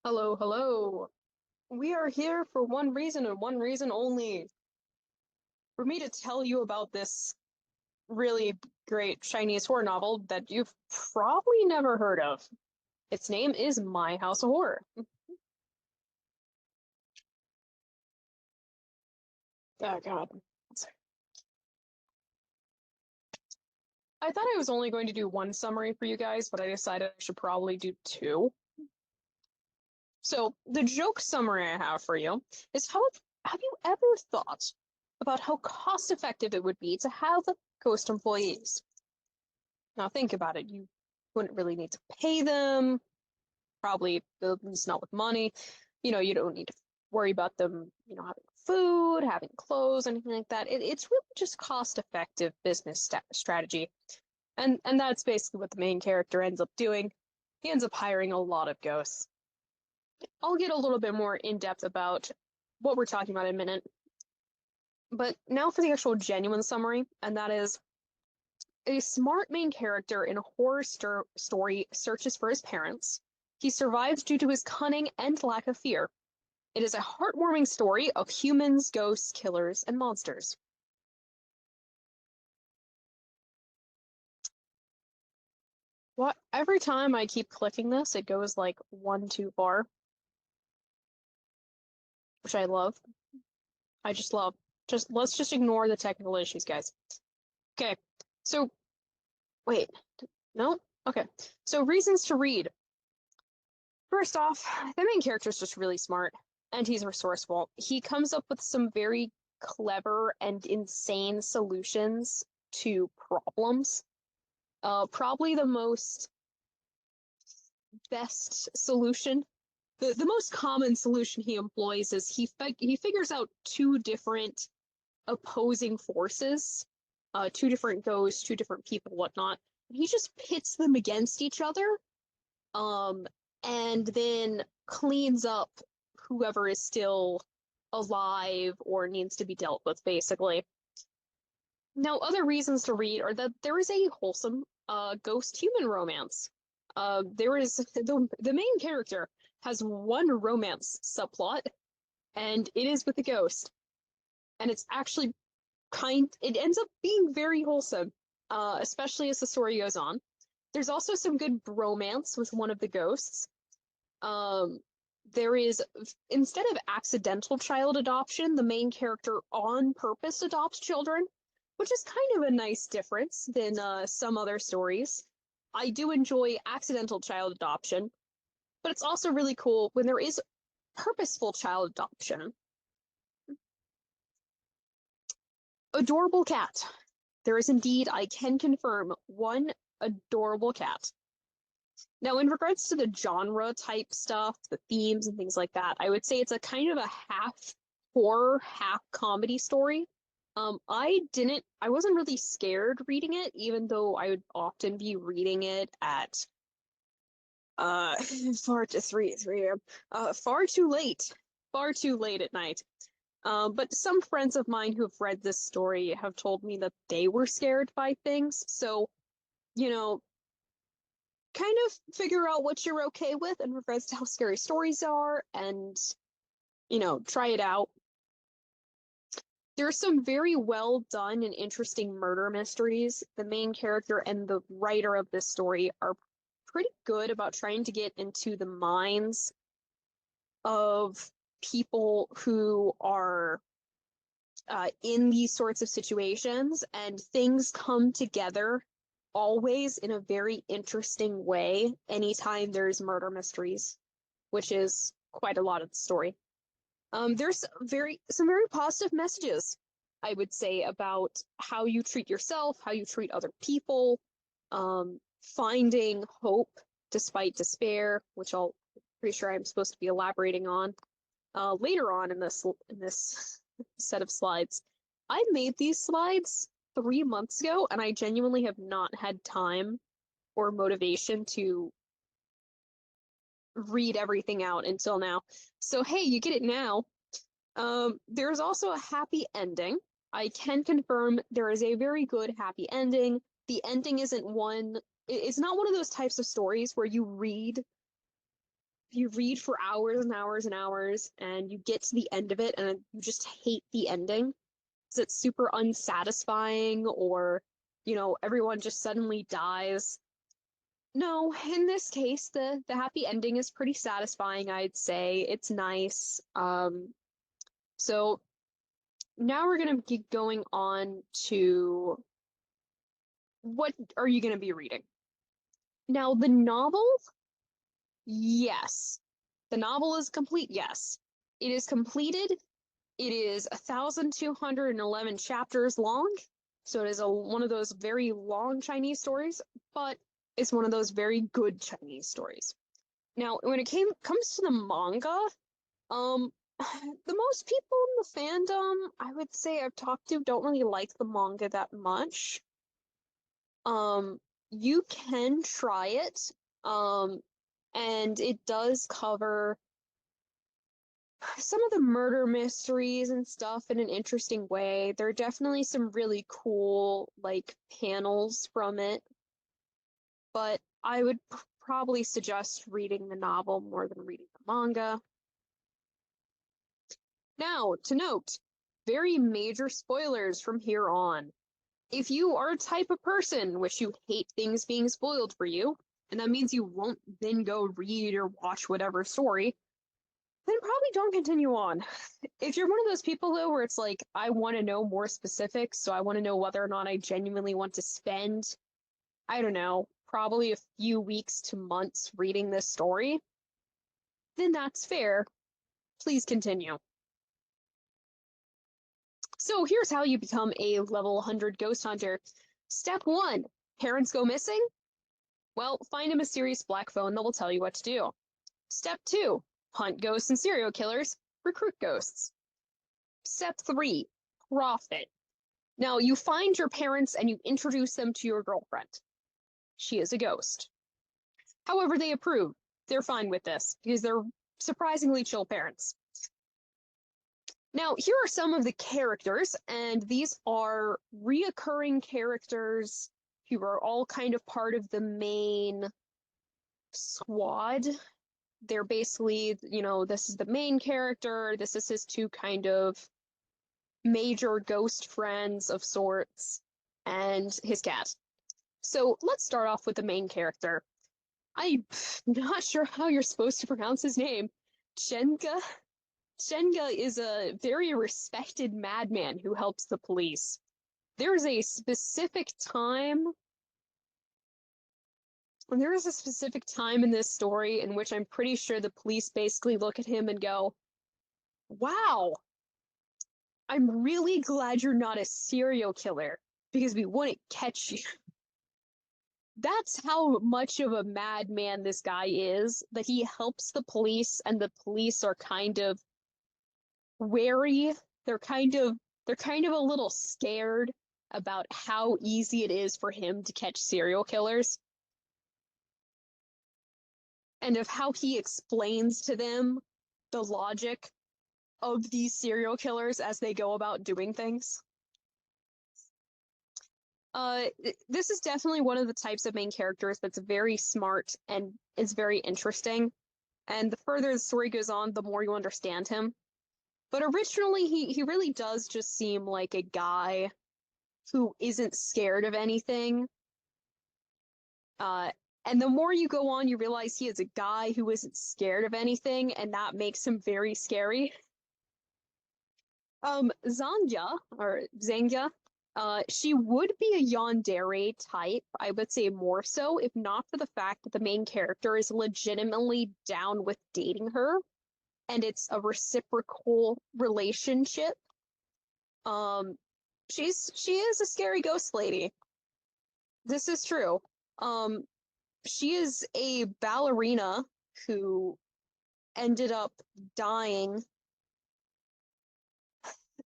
Hello, hello. We are here for one reason and one reason only. For me to tell you about this really great Chinese horror novel that you've probably never heard of. Its name is My House of Horror. Oh God. I thought I was only going to do one summary for you guys, but I decided I should probably do two. So the joke summary I have for you is have you ever thought about how cost effective it would be to have ghost employees? Now think about it. You wouldn't really need to pay them, probably at least not with money. You don't need to worry about them, having food, having clothes, anything like that. It's really just cost-effective business strategy. And that's basically what the main character ends up doing. He ends up hiring a lot of ghosts. I'll get a little bit more in depth about what we're talking about in a minute. But now for the actual genuine summary, and that is a smart main character in a horror story searches for his parents. He survives due to his cunning and lack of fear. It is a heartwarming story of humans, ghosts, killers, and monsters. What? Every time I keep clicking this, it goes like one too far, which I love. I just love. Just let's just ignore the technical issues, guys. Okay. So wait, no? Okay. So reasons to read. First off, the main character is just really smart and he's resourceful. He comes up with some very clever and insane solutions to problems. Probably the most best solution, the most common solution he employs is he figures out two different opposing forces, two different ghosts, two different people, whatnot. He just pits them against each other, um, and then cleans up whoever is still alive or needs to be dealt with, basically. Now, other reasons to read are that there is a wholesome ghost human romance. There is the main character has one romance subplot, and it is with a ghost. And it's actually it ends up being very wholesome, especially as the story goes on. There's also some good bromance with one of the ghosts. Um, there is, instead of accidental child adoption, the main character on purpose adopts children, which is kind of a nice difference than some other stories. I do enjoy accidental child adoption, but it's also really cool when there is purposeful child adoption. Adorable cat. There is indeed, I can confirm, one adorable cat. Now, in regards to the genre type stuff, the themes and things like that, I would say it's a kind of a half horror, half comedy story. I wasn't really scared reading it, even though I would often be reading it at uh far to 3 a.m. Far too late at night. But some friends of mine who have read this story have told me that they were scared by things. So, you know, kind of figure out what you're okay with in regards to how scary stories are and, try it out. There are some very well done and interesting murder mysteries. The main character and the writer of this story are pretty good about trying to get into the minds of people who are in these sorts of situations, and things come together always in a very interesting way anytime there's murder mysteries, which is quite a lot of the story. There's some very positive messages, I would say, about how you treat yourself, how you treat other people, finding hope despite despair, which I'll pretty sure I'm supposed to be elaborating on later on in this set of slides. I made these slides 3 months ago, and I genuinely have not had time or motivation to read everything out until now. So hey, you get it now. There's also a happy ending. I can confirm there is a very good happy ending. The ending isn't one, it's not one of those types of stories where you read you read for hours and hours and hours, and you get to the end of it, and you just hate the ending because it's super unsatisfying, or everyone just suddenly dies. No, in this case, the happy ending is pretty satisfying, I'd say. It's nice. So now we're gonna get going on to what are you gonna be reading? Now, the novel, yes. The novel is complete, yes. It is completed. It is 1,211 chapters long, so it is one of those very long Chinese stories, but it's one of those very good Chinese stories. Now, when it comes to the manga, um, the most people in the fandom, I would say I've talked to, don't really like the manga that much. Um, you can try it, um, and it does cover some of the murder mysteries and stuff in an interesting way. There are definitely some really cool, like, panels from it, but I would probably suggest reading the novel more than reading the manga. Now, to note, very major spoilers from here on. If you are a type of person which you hate things being spoiled for you, and that means you won't then go read or watch whatever story, then probably don't continue on. If you're one of those people though where it's like, I want to know more specifics, so I want to know whether or not I genuinely want to spend, I don't know, probably a few weeks to months reading this story, then that's fair. Please continue. So here's how you become a level 100 ghost hunter. Step 1, parents go missing? Well, find a mysterious black phone that will tell you what to do. Step 2, hunt ghosts and serial killers, recruit ghosts. Step 3, profit. Now, you find your parents and you introduce them to your girlfriend. She is a ghost. However, they approve. They're fine with this because they're surprisingly chill parents. Now, here are some of the characters, and these are reoccurring characters who are all kind of part of the main squad. They're basically, this is the main character, this is his two kind of major ghost friends of sorts, and his cat. So let's start off with the main character. I'm not sure how you're supposed to pronounce his name. Chenga? Chenga is a very respected madman who helps the police. There's a specific time there is a specific time in this story in which I'm pretty sure the police basically look at him and go, wow, I'm really glad you're not a serial killer because we wouldn't catch you. That's how much of a madman this guy is, that he helps the police and the police are kind of wary. They're kind of a little scared about how easy it is for him to catch serial killers and of how he explains to them the logic of these serial killers as they go about doing things. This is definitely one of the types of main characters that's very smart and is very interesting. And the further the story goes on, the more you understand him. But originally, he really does just seem like a guy who isn't scared of anything. Uh, and the more you go on, you realize he is a guy who isn't scared of anything, and that makes him very scary. Zangya, or Zangya, she would be a yandere type, I would say more so, if not for the fact that the main character is legitimately down with dating her, and it's a reciprocal relationship. Um, she is a scary ghost lady. This is true. Um, she is a ballerina who ended up dying,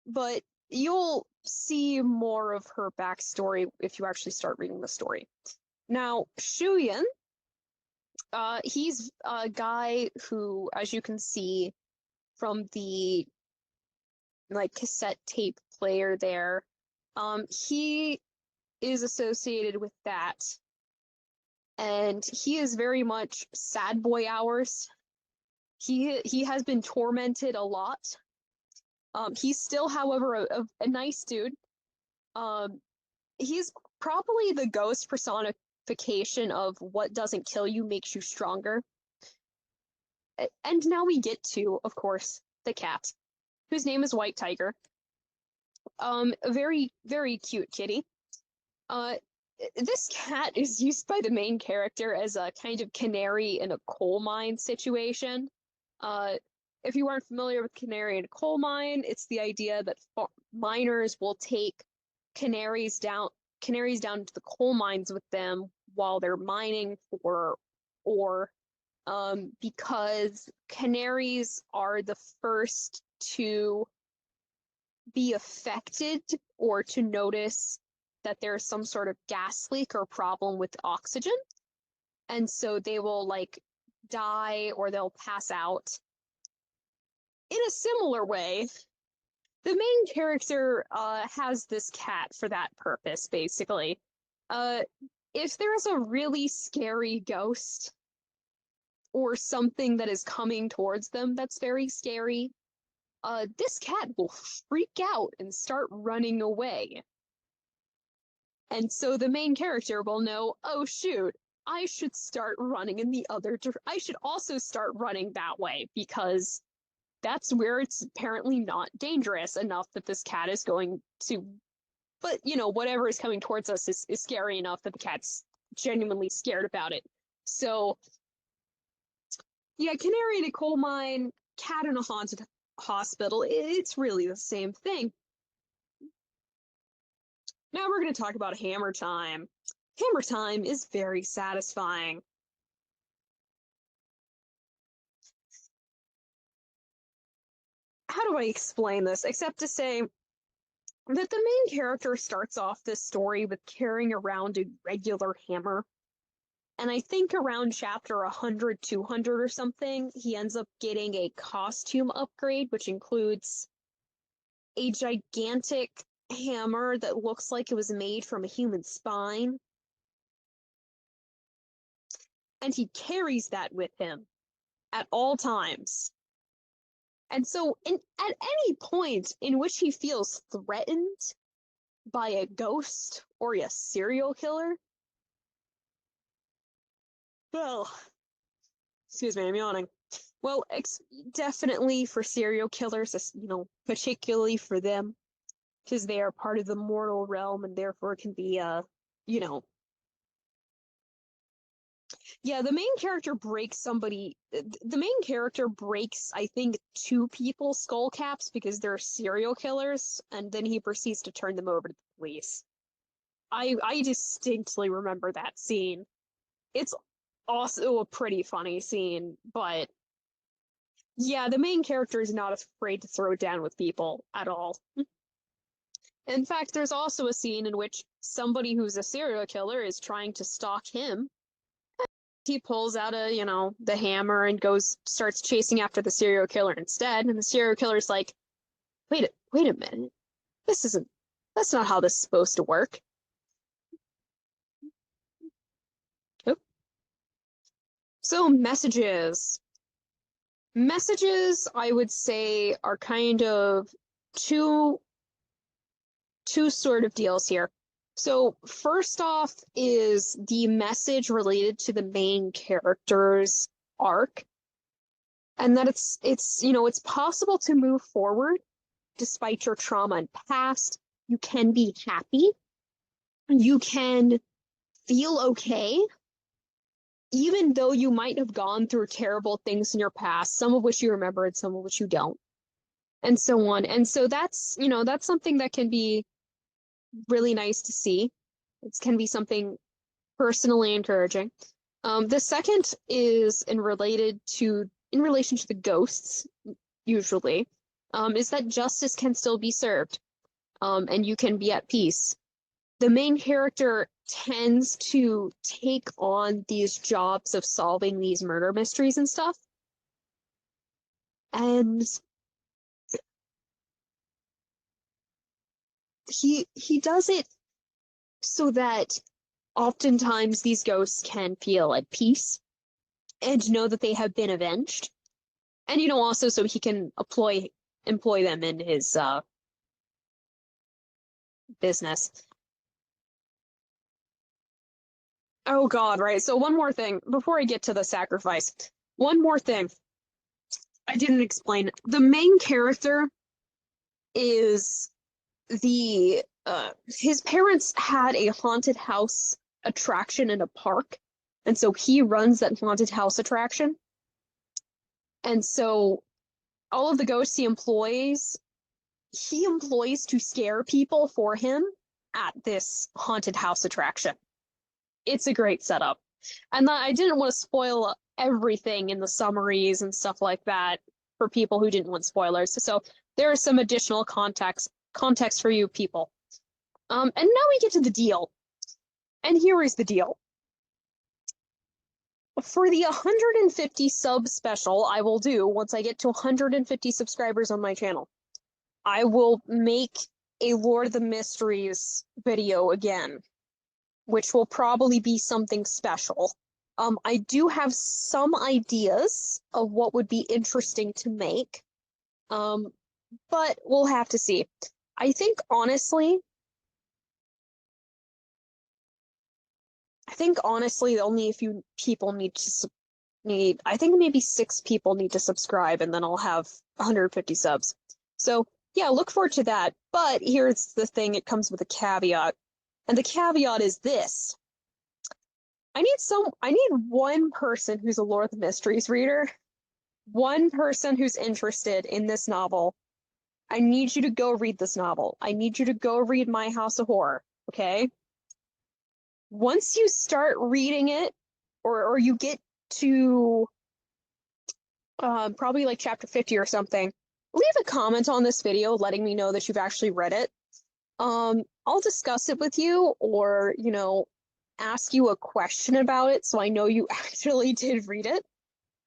but you'll see more of her backstory if you actually start reading the story. Now, Shuyan, he's a guy who, as you can see from the cassette tape player there, he is associated with that. And he is very much sad boy hours. He has been tormented a lot. He's still, however, a nice dude. Um, he's probably the ghost personification of what doesn't kill you makes you stronger. And now we get to, of course, the cat, whose name is White Tiger. A very, very cute kitty. Uh, this cat is used by the main character as a kind of canary in a coal mine situation. Uh, if you aren't familiar with canary in a coal mine, it's the idea that miners will take canaries down canaries down to the coal mines with them while they're mining for ore, because canaries are the first to be affected or to notice that there's some sort of gas leak or problem with oxygen. And so they will like die or they'll pass out. In a similar way, the main character has this cat for that purpose, basically. Uh, if there's a really scary ghost or something that is coming towards them that's very scary, this cat will freak out and start running away. And so the main character will know, oh shoot, I should start running in the other direction. I should also start running that way because that's where it's apparently not dangerous enough that this cat is going to. But, you know, whatever is coming towards us is scary enough that the cat's genuinely scared about it. So, yeah, canary in a coal mine, cat in a haunted hospital, it's really the same thing. Now we're going to talk about Hammer Time. Hammer Time is very satisfying. How do I explain this? Except to say that the main character starts off this story with carrying around a regular hammer. And I think around chapter 100, 200 or something, he ends up getting a costume upgrade, which includes a gigantic hammer that looks like it was made from a human spine. And he carries that with him at all times. And so, at any point in which he feels threatened by a ghost or a serial killer, well, excuse me, I'm yawning. Well, definitely for serial killers, you know, particularly for them, because they are part of the mortal realm and therefore can be, you know, yeah, the main character breaks somebody. The main character breaks, I think, two people's skull caps because they're serial killers, and then he proceeds to turn them over to the police. I distinctly remember that scene. It's also a pretty funny scene, but yeah, the main character is not afraid to throw down with people at all. In fact, there's also a scene in which somebody who's a serial killer is trying to stalk him. He pulls out you know, the hammer and starts chasing after the serial killer instead. And the serial killer's like, wait a minute. That's not how this is supposed to work. Oop. So messages. Messages, I would say, are kind of two sort of deals here. So first off is the message related to the main character's arc, and that it's you know, it's possible to move forward despite your trauma and past. You can be happy. You can feel okay, even though you might have gone through terrible things in your past, some of which you remember and some of which you don't, and so on. And so that's, you know, that's something that can be really nice to see. It can be something personally encouraging. The second is in relation to the ghosts, usually, is that justice can still be served, and you can be at peace. The main character tends to take on these jobs of solving these murder mysteries and stuff. And he does it so that oftentimes these ghosts can feel at peace and know that they have been avenged. And, you know, also so he can employ them in his business. Oh God, right. So one more thing before I get to the sacrifice. One more thing I didn't explain. The main character is the his parents had a haunted house attraction in a park, and so he runs that haunted house attraction. And so all of the ghosts he employs to scare people for him at this haunted house attraction. It's a great setup. And I didn't want to spoil everything in the summaries and stuff like that for people who didn't want spoilers. So there is some additional context for you people. And now we get to the deal. And here is the deal. For the 150 sub special I will do once I get to 150 subscribers on my channel, I will make a Lord of the Mysteries video again, which will probably be something special. I do have some ideas of what would be interesting to make, but we'll have to see. I think honestly, only a few people I think maybe 6 people need to subscribe, and then I'll have 150 subs. So yeah, look forward to that. But here's the thing, it comes with a caveat. And the caveat is this. I need one person who's a Lord of the Mysteries reader, one person who's interested in this novel. I need you to go read this novel. I need you to go read My House of Horror, okay? Once you start reading it, or you get to probably like chapter 50 or something, leave a comment on this video letting me know that you've actually read it. I'll discuss it with you, or, you know, ask you a question about it so I know you actually did read it.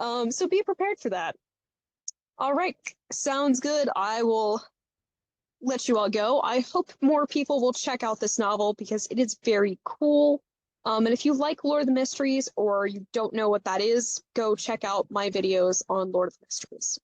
So be prepared for that. All right, sounds good. I will let you all go. I hope more people will check out this novel because it is very cool. And if you like Lord of the Mysteries or you don't know what that is, go check out my videos on Lord of the Mysteries.